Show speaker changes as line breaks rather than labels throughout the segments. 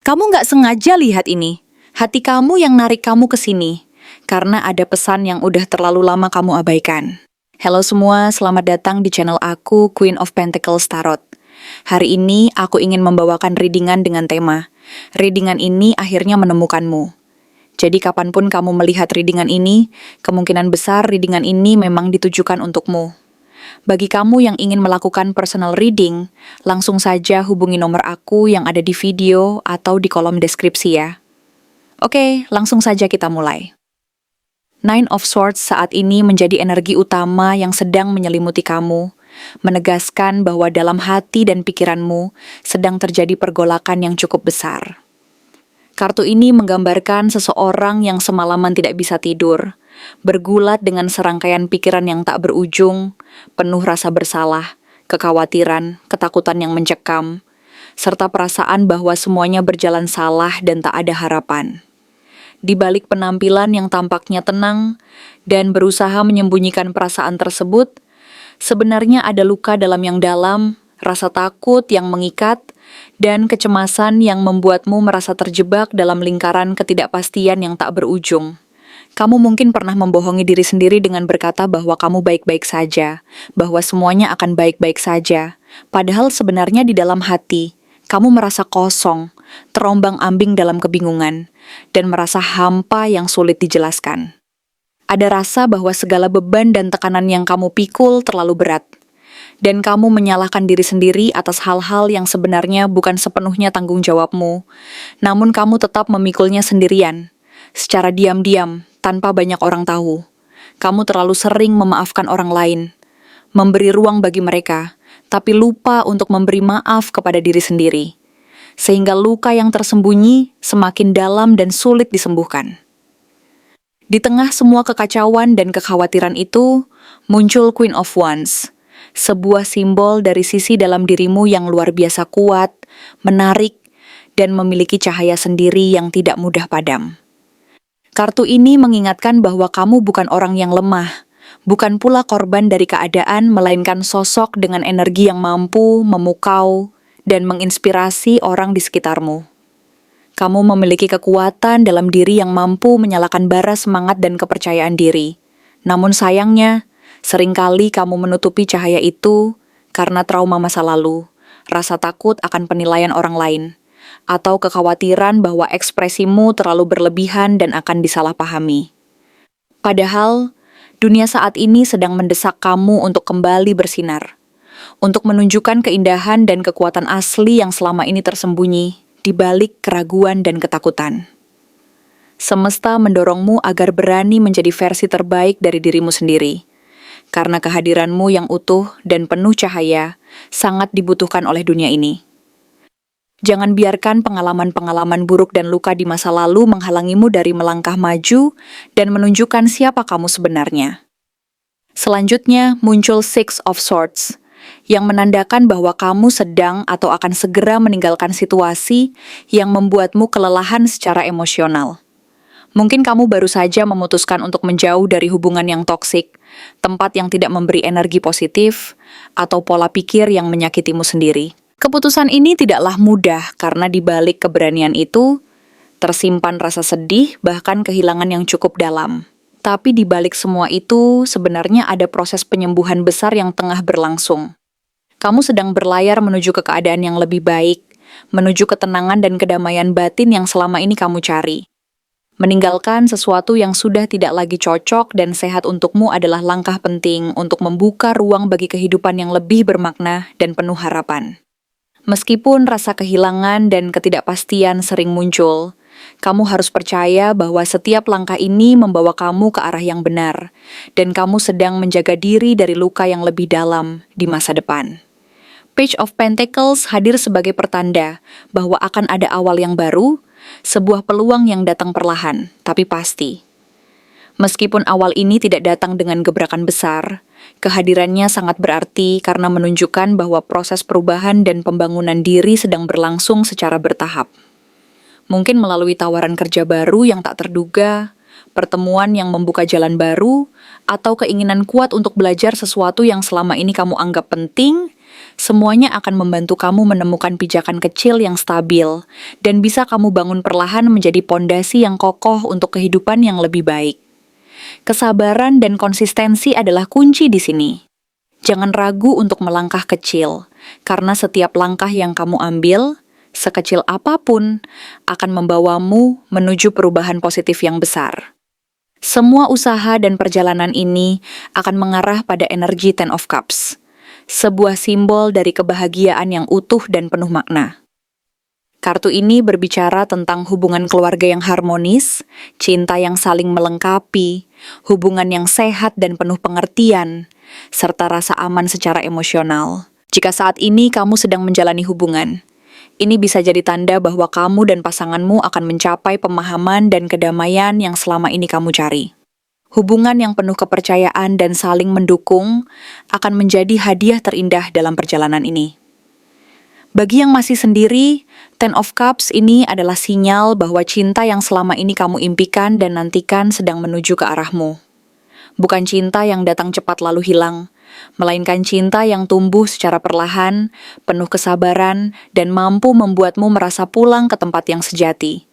Kamu nggak sengaja lihat ini. Hati kamu yang narik kamu ke sini. Karena ada pesan yang udah terlalu lama kamu abaikan. Halo semua, selamat datang di channel aku, Queen of Pentacles Tarot. Hari ini aku ingin membawakan readingan dengan tema. Readingan ini akhirnya menemukanmu. Jadi kapanpun kamu melihat readingan ini, kemungkinan besar readingan ini memang ditujukan untukmu. Bagi kamu yang ingin melakukan personal reading, langsung saja hubungi nomor aku yang ada di video atau di kolom deskripsi ya. Oke, langsung saja kita mulai. Nine of Swords saat ini menjadi energi utama yang sedang menyelimuti kamu, menegaskan bahwa dalam hati dan pikiranmu sedang terjadi pergolakan yang cukup besar. Kartu ini menggambarkan seseorang yang semalaman tidak bisa tidur, bergulat dengan serangkaian pikiran yang tak berujung, penuh rasa bersalah, kekhawatiran, ketakutan yang mencekam, serta perasaan bahwa semuanya berjalan salah dan tak ada harapan. Di balik penampilan yang tampaknya tenang dan berusaha menyembunyikan perasaan tersebut, sebenarnya ada luka dalam yang dalam, rasa takut yang mengikat, dan kecemasan yang membuatmu merasa terjebak dalam lingkaran ketidakpastian yang tak berujung. Kamu mungkin pernah membohongi diri sendiri dengan berkata bahwa kamu baik-baik saja, bahwa semuanya akan baik-baik saja. Padahal sebenarnya di dalam hati, kamu merasa kosong, terombang-ambing dalam kebingungan, dan merasa hampa yang sulit dijelaskan. Ada rasa bahwa segala beban dan tekanan yang kamu pikul terlalu berat, dan kamu menyalahkan diri sendiri atas hal-hal yang sebenarnya bukan sepenuhnya tanggung jawabmu, namun kamu tetap memikulnya sendirian, secara diam-diam, tanpa banyak orang tahu. Kamu terlalu sering memaafkan orang lain, memberi ruang bagi mereka, tapi lupa untuk memberi maaf kepada diri sendiri, sehingga luka yang tersembunyi semakin dalam dan sulit disembuhkan. Di tengah semua kekacauan dan kekhawatiran itu, muncul Queen of Wands, sebuah simbol dari sisi dalam dirimu yang luar biasa kuat, menarik, dan memiliki cahaya sendiri yang tidak mudah padam. Kartu ini mengingatkan bahwa kamu bukan orang yang lemah, bukan pula korban dari keadaan, melainkan sosok dengan energi yang mampu memukau dan menginspirasi orang di sekitarmu. Kamu memiliki kekuatan dalam diri yang mampu menyalakan bara semangat dan kepercayaan diri. Namun sayangnya, seringkali kamu menutupi cahaya itu karena trauma masa lalu, rasa takut akan penilaian orang lain, atau kekhawatiran bahwa ekspresimu terlalu berlebihan dan akan disalahpahami. Padahal, dunia saat ini sedang mendesak kamu untuk kembali bersinar, untuk menunjukkan keindahan dan kekuatan asli yang selama ini tersembunyi di balik keraguan dan ketakutan. Semesta mendorongmu agar berani menjadi versi terbaik dari dirimu sendiri, karena kehadiranmu yang utuh dan penuh cahaya sangat dibutuhkan oleh dunia ini. Jangan biarkan pengalaman-pengalaman buruk dan luka di masa lalu menghalangimu dari melangkah maju dan menunjukkan siapa kamu sebenarnya. Selanjutnya muncul Six of Swords, yang menandakan bahwa kamu sedang atau akan segera meninggalkan situasi yang membuatmu kelelahan secara emosional. Mungkin kamu baru saja memutuskan untuk menjauh dari hubungan yang toksik, tempat yang tidak memberi energi positif, atau pola pikir yang menyakitimu sendiri. Keputusan ini tidaklah mudah karena di balik keberanian itu tersimpan rasa sedih, bahkan kehilangan yang cukup dalam. Tapi di balik semua itu sebenarnya ada proses penyembuhan besar yang tengah berlangsung. Kamu sedang berlayar menuju ke keadaan yang lebih baik, menuju ketenangan dan kedamaian batin yang selama ini kamu cari. Meninggalkan sesuatu yang sudah tidak lagi cocok dan sehat untukmu adalah langkah penting untuk membuka ruang bagi kehidupan yang lebih bermakna dan penuh harapan. Meskipun rasa kehilangan dan ketidakpastian sering muncul, kamu harus percaya bahwa setiap langkah ini membawa kamu ke arah yang benar, dan kamu sedang menjaga diri dari luka yang lebih dalam di masa depan. Page of Pentacles hadir sebagai pertanda bahwa akan ada awal yang baru, sebuah peluang yang datang perlahan, tapi pasti. Meskipun awal ini tidak datang dengan gebrakan besar, kehadirannya sangat berarti karena menunjukkan bahwa proses perubahan dan pembangunan diri sedang berlangsung secara bertahap. Mungkin melalui tawaran kerja baru yang tak terduga, pertemuan yang membuka jalan baru, atau keinginan kuat untuk belajar sesuatu yang selama ini kamu anggap penting, Semuanya akan membantu kamu menemukan pijakan kecil yang stabil dan bisa kamu bangun perlahan menjadi pondasi yang kokoh untuk kehidupan yang lebih baik. Kesabaran dan konsistensi adalah kunci di sini. Jangan ragu untuk melangkah kecil, karena setiap langkah yang kamu ambil, sekecil apapun, akan membawamu menuju perubahan positif yang besar. Semua usaha dan perjalanan ini akan mengarah pada energi Ten of Cups, sebuah simbol dari kebahagiaan yang utuh dan penuh makna. Kartu ini berbicara tentang hubungan keluarga yang harmonis, cinta yang saling melengkapi, hubungan yang sehat dan penuh pengertian, serta rasa aman secara emosional. Jika saat ini kamu sedang menjalani hubungan, ini bisa jadi tanda bahwa kamu dan pasanganmu akan mencapai pemahaman dan kedamaian yang selama ini kamu cari. Hubungan yang penuh kepercayaan dan saling mendukung akan menjadi hadiah terindah dalam perjalanan ini. Bagi yang masih sendiri, Ten of Cups ini adalah sinyal bahwa cinta yang selama ini kamu impikan dan nantikan sedang menuju ke arahmu. Bukan cinta yang datang cepat lalu hilang, melainkan cinta yang tumbuh secara perlahan, penuh kesabaran, dan mampu membuatmu merasa pulang ke tempat yang sejati.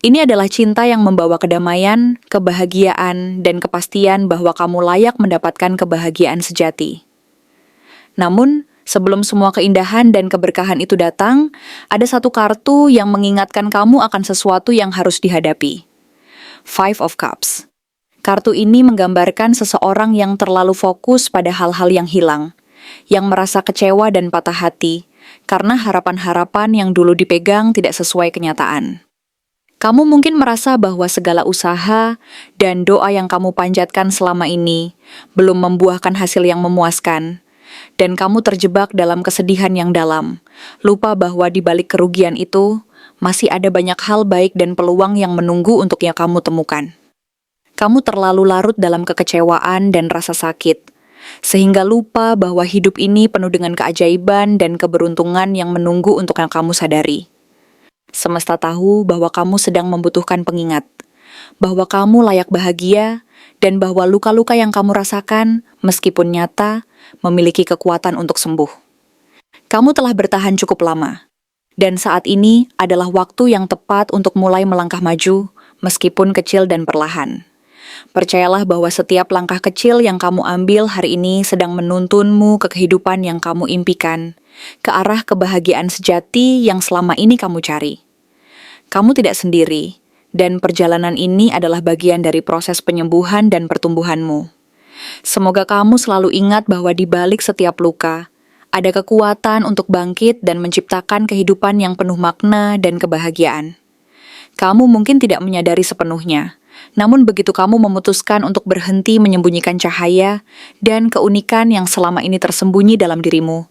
Ini adalah cinta yang membawa kedamaian, kebahagiaan, dan kepastian bahwa kamu layak mendapatkan kebahagiaan sejati. Namun, sebelum semua keindahan dan keberkahan itu datang, ada satu kartu yang mengingatkan kamu akan sesuatu yang harus dihadapi. Five of Cups. Kartu ini menggambarkan seseorang yang terlalu fokus pada hal-hal yang hilang, yang merasa kecewa dan patah hati, karena harapan-harapan yang dulu dipegang tidak sesuai kenyataan. Kamu mungkin merasa bahwa segala usaha dan doa yang kamu panjatkan selama ini belum membuahkan hasil yang memuaskan, dan kamu terjebak dalam kesedihan yang dalam, lupa bahwa di balik kerugian itu masih ada banyak hal baik dan peluang yang menunggu untuk yang kamu temukan. Kamu terlalu larut dalam kekecewaan dan rasa sakit, sehingga lupa bahwa hidup ini penuh dengan keajaiban dan keberuntungan yang menunggu untuk yang kamu sadari. Semesta tahu bahwa kamu sedang membutuhkan pengingat, bahwa kamu layak bahagia, dan bahwa luka-luka yang kamu rasakan, meskipun nyata, memiliki kekuatan untuk sembuh. Kamu telah bertahan cukup lama, dan saat ini adalah waktu yang tepat untuk mulai melangkah maju, meskipun kecil dan perlahan. Percayalah bahwa setiap langkah kecil yang kamu ambil hari ini sedang menuntunmu ke kehidupan yang kamu impikan, ke arah kebahagiaan sejati yang selama ini kamu cari. Kamu tidak sendiri, dan perjalanan ini adalah bagian dari proses penyembuhan dan pertumbuhanmu. Semoga kamu selalu ingat bahwa di balik setiap luka, ada kekuatan untuk bangkit dan menciptakan kehidupan yang penuh makna dan kebahagiaan. Kamu mungkin tidak menyadari sepenuhnya, namun begitu kamu memutuskan untuk berhenti menyembunyikan cahaya dan keunikan yang selama ini tersembunyi dalam dirimu,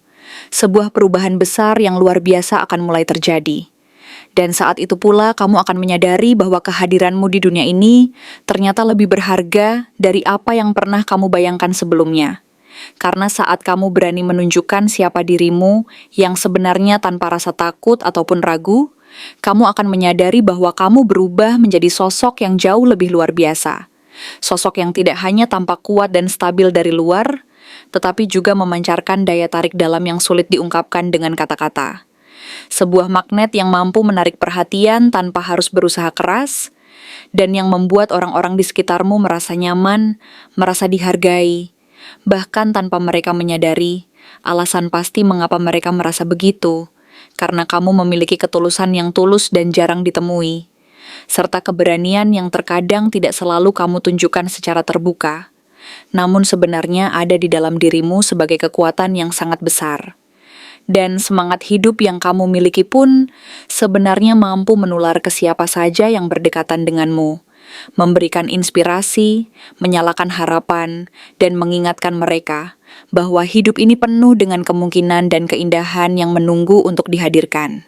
sebuah perubahan besar yang luar biasa akan mulai terjadi. Dan saat itu pula kamu akan menyadari bahwa kehadiranmu di dunia ini ternyata lebih berharga dari apa yang pernah kamu bayangkan sebelumnya. Karena saat kamu berani menunjukkan siapa dirimu yang sebenarnya tanpa rasa takut ataupun ragu, kamu akan menyadari bahwa kamu berubah menjadi sosok yang jauh lebih luar biasa. Sosok yang tidak hanya tampak kuat dan stabil dari luar, tetapi juga memancarkan daya tarik dalam yang sulit diungkapkan dengan kata-kata. Sebuah magnet yang mampu menarik perhatian tanpa harus berusaha keras, dan yang membuat orang-orang di sekitarmu merasa nyaman, merasa dihargai, bahkan tanpa mereka menyadari alasan pasti mengapa mereka merasa begitu, karena kamu memiliki ketulusan yang tulus dan jarang ditemui, serta keberanian yang terkadang tidak selalu kamu tunjukkan secara terbuka, namun sebenarnya ada di dalam dirimu sebagai kekuatan yang sangat besar. Dan semangat hidup yang kamu miliki pun sebenarnya mampu menular ke siapa saja yang berdekatan denganmu, memberikan inspirasi, menyalakan harapan, dan mengingatkan mereka bahwa hidup ini penuh dengan kemungkinan dan keindahan yang menunggu untuk dihadirkan,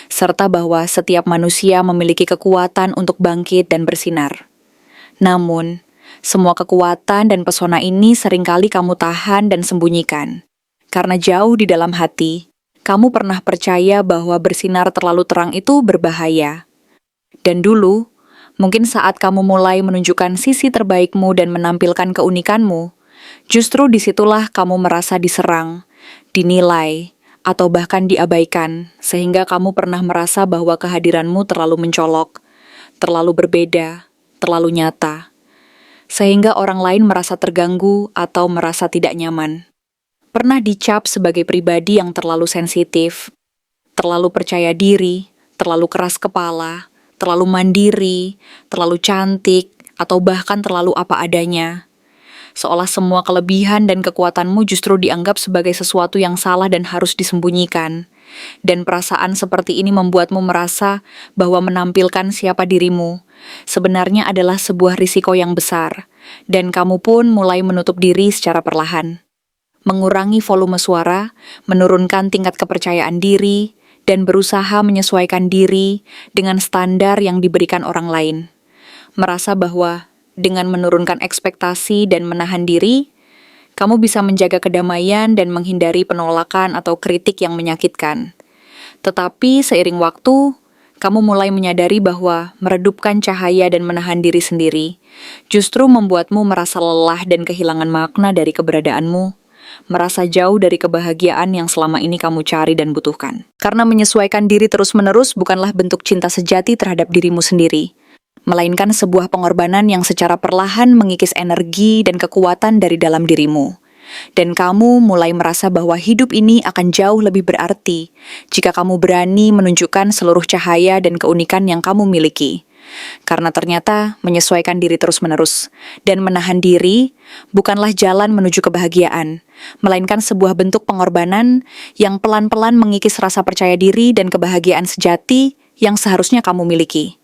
serta bahwa setiap manusia memiliki kekuatan untuk bangkit dan bersinar. Namun, semua kekuatan dan pesona ini seringkali kamu tahan dan sembunyikan. Karena jauh di dalam hati, kamu pernah percaya bahwa bersinar terlalu terang itu berbahaya. Dan dulu, mungkin saat kamu mulai menunjukkan sisi terbaikmu dan menampilkan keunikanmu, justru disitulah kamu merasa diserang dinilai, atau bahkan diabaikan, sehingga kamu pernah merasa bahwa kehadiranmu terlalu mencolok, terlalu berbeda, terlalu nyata, sehingga orang lain merasa terganggu atau merasa tidak nyaman. Pernah dicap sebagai pribadi yang terlalu sensitif, terlalu percaya diri, terlalu keras kepala, terlalu mandiri, terlalu cantik, atau bahkan terlalu apa adanya. Seolah semua kelebihan dan kekuatanmu justru dianggap sebagai sesuatu yang salah dan harus disembunyikan. Dan perasaan seperti ini membuatmu merasa bahwa menampilkan siapa dirimu sebenarnya adalah sebuah risiko yang besar, dan kamu pun mulai menutup diri secara perlahan. Mengurangi volume suara, menurunkan tingkat kepercayaan diri, dan berusaha menyesuaikan diri dengan standar yang diberikan orang lain. Merasa bahwa dengan menurunkan ekspektasi dan menahan diri, kamu bisa menjaga kedamaian dan menghindari penolakan atau kritik yang menyakitkan. Tetapi seiring waktu, kamu mulai menyadari bahwa meredupkan cahaya dan menahan diri sendiri justru membuatmu merasa lelah dan kehilangan makna dari keberadaanmu, merasa jauh dari kebahagiaan yang selama ini kamu cari dan butuhkan. Karena menyesuaikan diri terus-menerus bukanlah bentuk cinta sejati terhadap dirimu sendiri, melainkan sebuah pengorbanan yang secara perlahan mengikis energi dan kekuatan dari dalam dirimu. Dan kamu mulai merasa bahwa hidup ini akan jauh lebih berarti jika kamu berani menunjukkan seluruh cahaya dan keunikan yang kamu miliki. Karena ternyata menyesuaikan diri terus-menerus dan menahan diri bukanlah jalan menuju kebahagiaan, melainkan sebuah bentuk pengorbanan yang pelan-pelan mengikis rasa percaya diri dan kebahagiaan sejati yang seharusnya kamu miliki.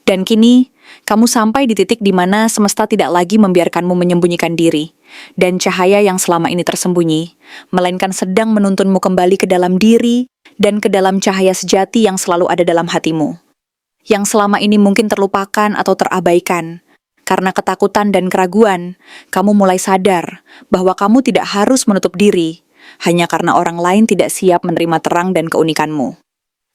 Dan kini, kamu sampai di titik di mana semesta tidak lagi membiarkanmu menyembunyikan diri, dan cahaya yang selama ini tersembunyi, melainkan sedang menuntunmu kembali ke dalam diri dan ke dalam cahaya sejati yang selalu ada dalam hatimu, yang selama ini mungkin terlupakan atau terabaikan. Karena ketakutan dan keraguan, kamu mulai sadar bahwa kamu tidak harus menutup diri, hanya karena orang lain tidak siap menerima terang dan keunikanmu.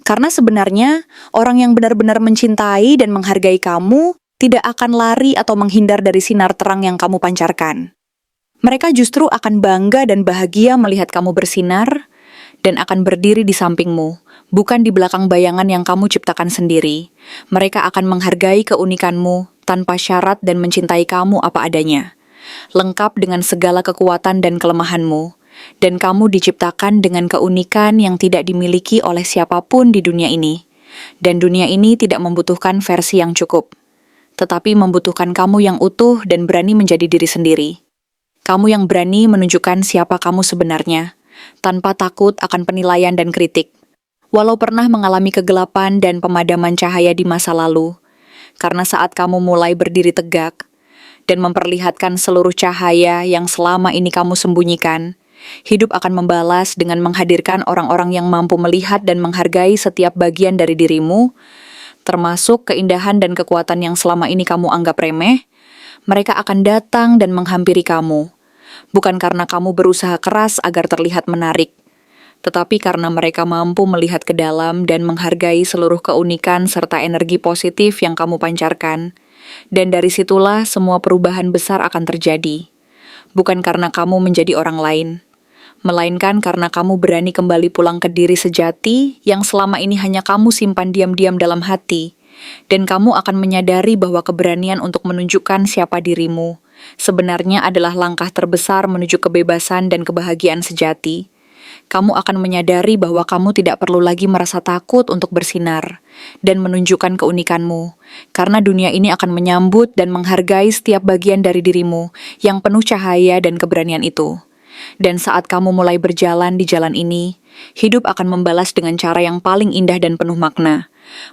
Karena sebenarnya, orang yang benar-benar mencintai dan menghargai kamu tidak akan lari atau menghindar dari sinar terang yang kamu pancarkan. Mereka justru akan bangga dan bahagia melihat kamu bersinar dan akan berdiri di sampingmu, bukan di belakang bayangan yang kamu ciptakan sendiri. Mereka akan menghargai keunikanmu tanpa syarat dan mencintai kamu apa adanya, lengkap dengan segala kekuatan dan kelemahanmu. Dan kamu diciptakan dengan keunikan yang tidak dimiliki oleh siapapun di dunia ini. Dan dunia ini tidak membutuhkan versi yang cukup, tetapi membutuhkan kamu yang utuh dan berani menjadi diri sendiri. Kamu yang berani menunjukkan siapa kamu sebenarnya, tanpa takut akan penilaian dan kritik. Walau pernah mengalami kegelapan dan pemadaman cahaya di masa lalu, karena saat kamu mulai berdiri tegak dan memperlihatkan seluruh cahaya yang selama ini kamu sembunyikan, hidup akan membalas dengan menghadirkan orang-orang yang mampu melihat dan menghargai setiap bagian dari dirimu, termasuk keindahan dan kekuatan yang selama ini kamu anggap remeh. Mereka akan datang dan menghampiri kamu, bukan karena kamu berusaha keras agar terlihat menarik, tetapi karena mereka mampu melihat ke dalam dan menghargai seluruh keunikan serta energi positif yang kamu pancarkan. Dan dari situlah semua perubahan besar akan terjadi, bukan karena kamu menjadi orang lain, melainkan karena kamu berani kembali pulang ke diri sejati yang selama ini hanya kamu simpan diam-diam dalam hati, dan kamu akan menyadari bahwa keberanian untuk menunjukkan siapa dirimu sebenarnya adalah langkah terbesar menuju kebebasan dan kebahagiaan sejati. Kamu akan menyadari bahwa kamu tidak perlu lagi merasa takut untuk bersinar dan menunjukkan keunikanmu, karena dunia ini akan menyambut dan menghargai setiap bagian dari dirimu yang penuh cahaya dan keberanian itu. Dan saat kamu mulai berjalan di jalan ini, hidup akan membalas dengan cara yang paling indah dan penuh makna,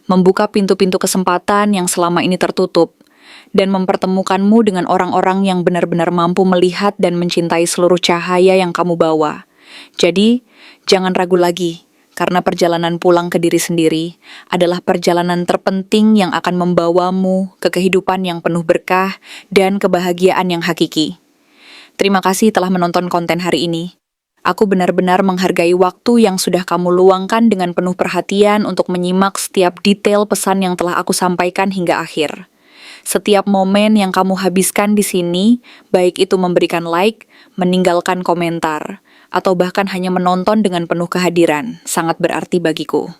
membuka pintu-pintu kesempatan yang selama ini tertutup, dan mempertemukanmu dengan orang-orang yang benar-benar mampu melihat dan mencintai seluruh cahaya yang kamu bawa. Jadi, jangan ragu lagi, karena perjalanan pulang ke diri sendiri adalah perjalanan terpenting yang akan membawamu ke kehidupan yang penuh berkah dan kebahagiaan yang hakiki. Terima kasih telah menonton konten hari ini. Aku benar-benar menghargai waktu yang sudah kamu luangkan dengan penuh perhatian untuk menyimak setiap detail pesan yang telah aku sampaikan hingga akhir. Setiap momen yang kamu habiskan di sini, baik itu memberikan like, meninggalkan komentar, atau bahkan hanya menonton dengan penuh kehadiran, sangat berarti bagiku.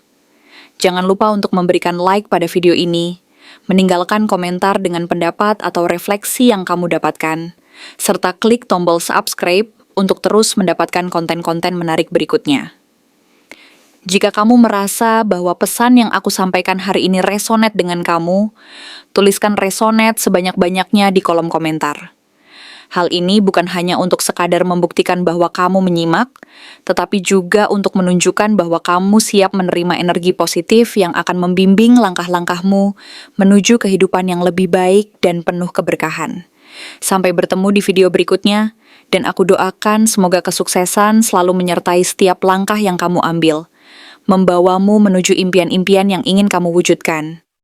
Jangan lupa untuk memberikan like pada video ini, meninggalkan komentar dengan pendapat atau refleksi yang kamu dapatkan, serta klik tombol subscribe untuk terus mendapatkan konten-konten menarik berikutnya. Jika kamu merasa bahwa pesan yang aku sampaikan hari ini resonate dengan kamu, tuliskan resonate sebanyak-banyaknya di kolom komentar. Hal ini bukan hanya untuk sekadar membuktikan bahwa kamu menyimak, tetapi juga untuk menunjukkan bahwa kamu siap menerima energi positif yang akan membimbing langkah-langkahmu menuju kehidupan yang lebih baik dan penuh keberkahan. Sampai bertemu di video berikutnya, dan aku doakan semoga kesuksesan selalu menyertai setiap langkah yang kamu ambil, membawamu menuju impian-impian yang ingin kamu wujudkan.